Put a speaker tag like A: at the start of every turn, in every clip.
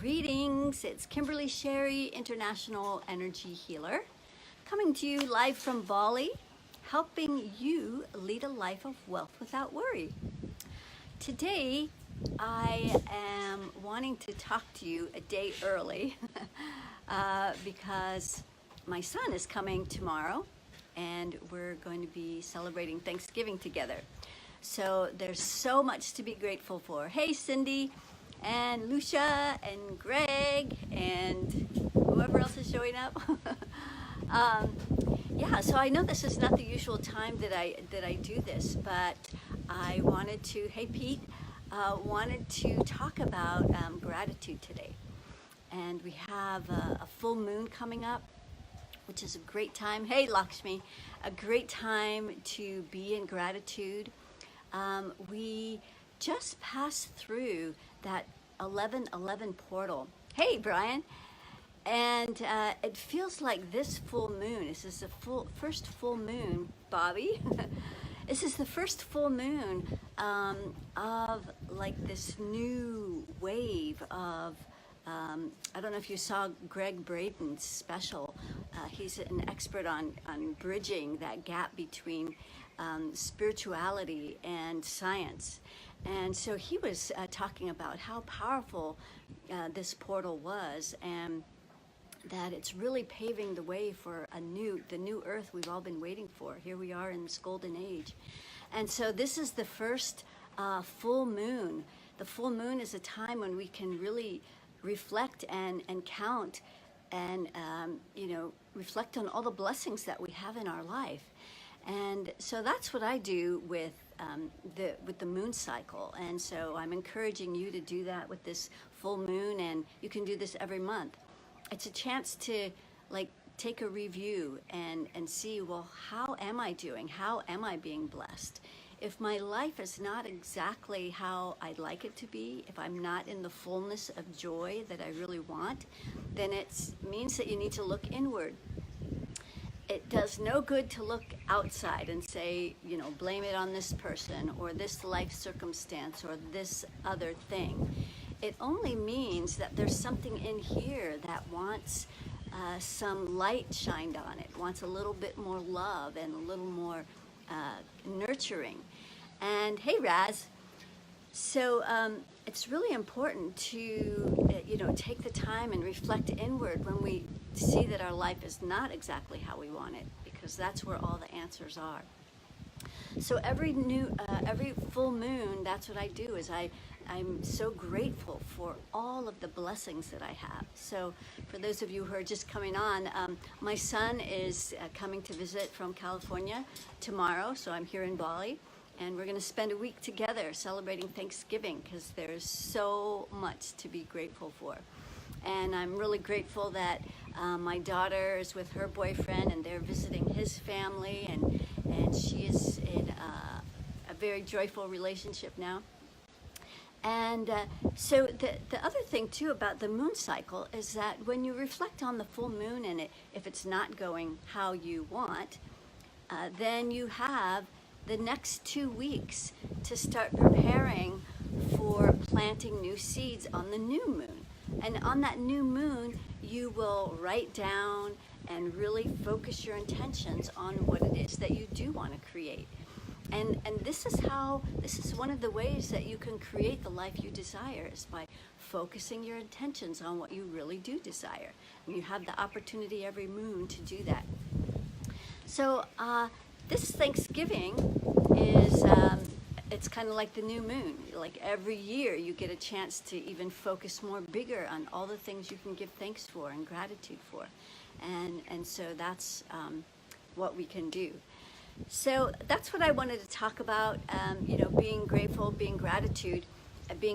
A: Greetings, it's Kimberly Sherry, International Energy Healer, coming to you live from Bali, helping you lead a life of wealth without worry. Today, I am wanting to talk to you a day early because my son is coming tomorrow and we're going to be celebrating Thanksgiving together. So there's so much to be grateful for. Hey, Cindy and Lucia and Greg and whoever else is showing up. Yeah, so I know this is not the usual time that I do this, but I wanted to, hey Pete, wanted to talk about gratitude today. And we have a full moon coming up, which is a great time. Hey Lakshmi, a great time to be in gratitude. We just passed through that 11/11 portal. Hey Brian, and it feels like this full moon. This is the first full moon, Bobby. This is the first full moon of like this new wave of. I don't know if you saw Greg Braden's special. He's an expert on bridging that gap between spirituality and science. And so he was talking about how powerful this portal was, and that it's really paving the way for the new earth we've all been waiting for. Here we are in this golden age. And so this is the first full moon. The full moon is a time when we can really reflect and count and reflect on all the blessings that we have in our life. And so that's what I do with the moon cycle. And so I'm encouraging you to do that with this full moon, and you can do this every month. It's a chance to take a review and see, well, how am I doing? How am I being blessed? If my life is not exactly how I'd like it to be, if I'm not in the fullness of joy that I really want, then it means that you need to look inward. It does no good to look outside and say, blame it on this person or this life circumstance or this other thing. It only means that there's something in here that wants some light shined on it, wants a little bit more love and a little more nurturing. And hey, Raz. So it's really important to take the time and reflect inward when we see that our life is not exactly how we want it, because that's where all the answers are. So every full moon, that's what I do. Is I'm so grateful for all of the blessings that I have. So for those of you who are just coming on, my son is coming to visit from California tomorrow. So I'm here in Bali. And we're going to spend a week together celebrating Thanksgiving, because there's so much to be grateful for. And I'm really grateful that my daughter is with her boyfriend and they're visiting his family, and she is in a very joyful relationship now. And so the other thing too about the moon cycle is that when you reflect on the full moon and if it's not going how you want, then you have the next 2 weeks to start preparing for planting new seeds on the new moon. And on that new moon, you will write down and really focus your intentions on what it is that you do want to create. And this is one of the ways that you can create the life you desire, is by focusing your intentions on what you really do desire. And you have the opportunity every moon to do that. So this Thanksgiving is, it's kind of like the new moon. Like every year you get a chance to even focus more bigger on all the things you can give thanks for and gratitude for. And so that's what we can do. So that's what I wanted to talk about, being grateful, being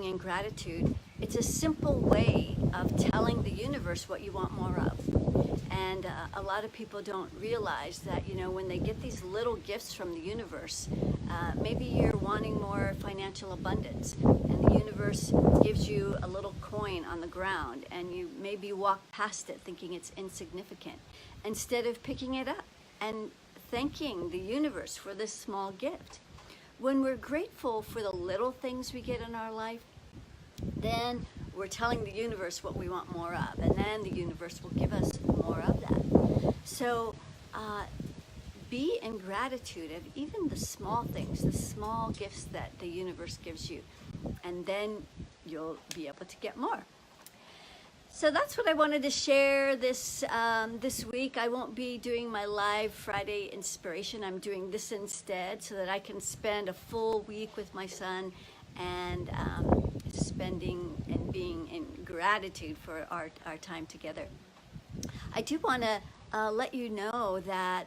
A: in gratitude. It's a simple way of telling the universe what you want more of. And a lot of people don't realize that, when they get these little gifts from the universe, maybe you're wanting more financial abundance, and the universe gives you a little coin on the ground, and you maybe walk past it thinking it's insignificant, instead of picking it up and thanking the universe for this small gift. When we're grateful for the little things we get in our life, then we're telling the universe what we want more of, and then the universe will give us more of that. So be in gratitude of even the small things, the small gifts that the universe gives you, and then you'll be able to get more. So that's what I wanted to share this week. I won't be doing my live Friday inspiration. I'm doing this instead so that I can spend a full week with my son and spending and being in gratitude for our time together. I do want to let you know that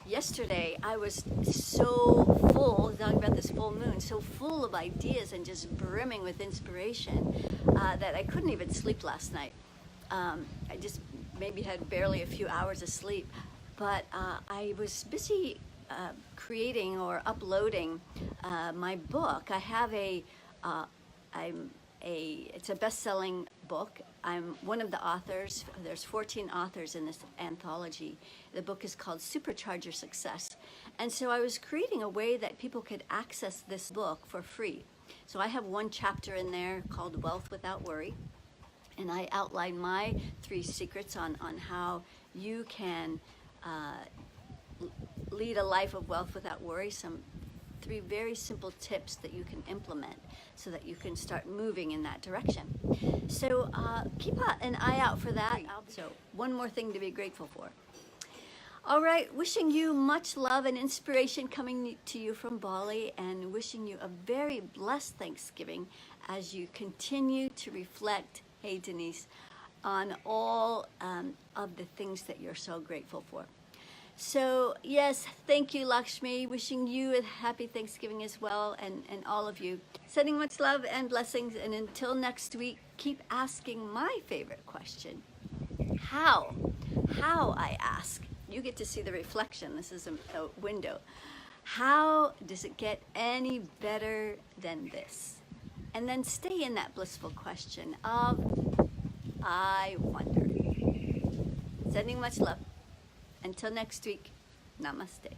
A: yesterday I was so full, talking about this full moon, so full of ideas and just brimming with inspiration that I couldn't even sleep last night. I just maybe had barely a few hours of sleep, but I was busy creating or uploading my book. I have it's a best-selling book. I'm one of the authors. There's 14 authors in this anthology. The book is called Supercharge Your Success. And so I was creating a way that people could access this book for free. So I have one chapter in there called Wealth Without Worry. And I outline my 3 secrets on how you can lead a life of wealth without worry. Some 3 very simple tips that you can implement so that you can start moving in that direction. So keep an eye out for that. So one more thing to be grateful for. All right, wishing you much love and inspiration coming to you from Bali, and wishing you a very blessed Thanksgiving as you continue to reflect, hey Denise, on all of the things that you're so grateful for. So yes, thank you, Lakshmi. Wishing you a happy Thanksgiving as well, and all of you. Sending much love and blessings, and until next week, keep asking my favorite question. How? How, I ask. You get to see the reflection. This is a window. How does it get any better than this? And then stay in that blissful question of, I wonder. Sending much love. Until next week, namaste.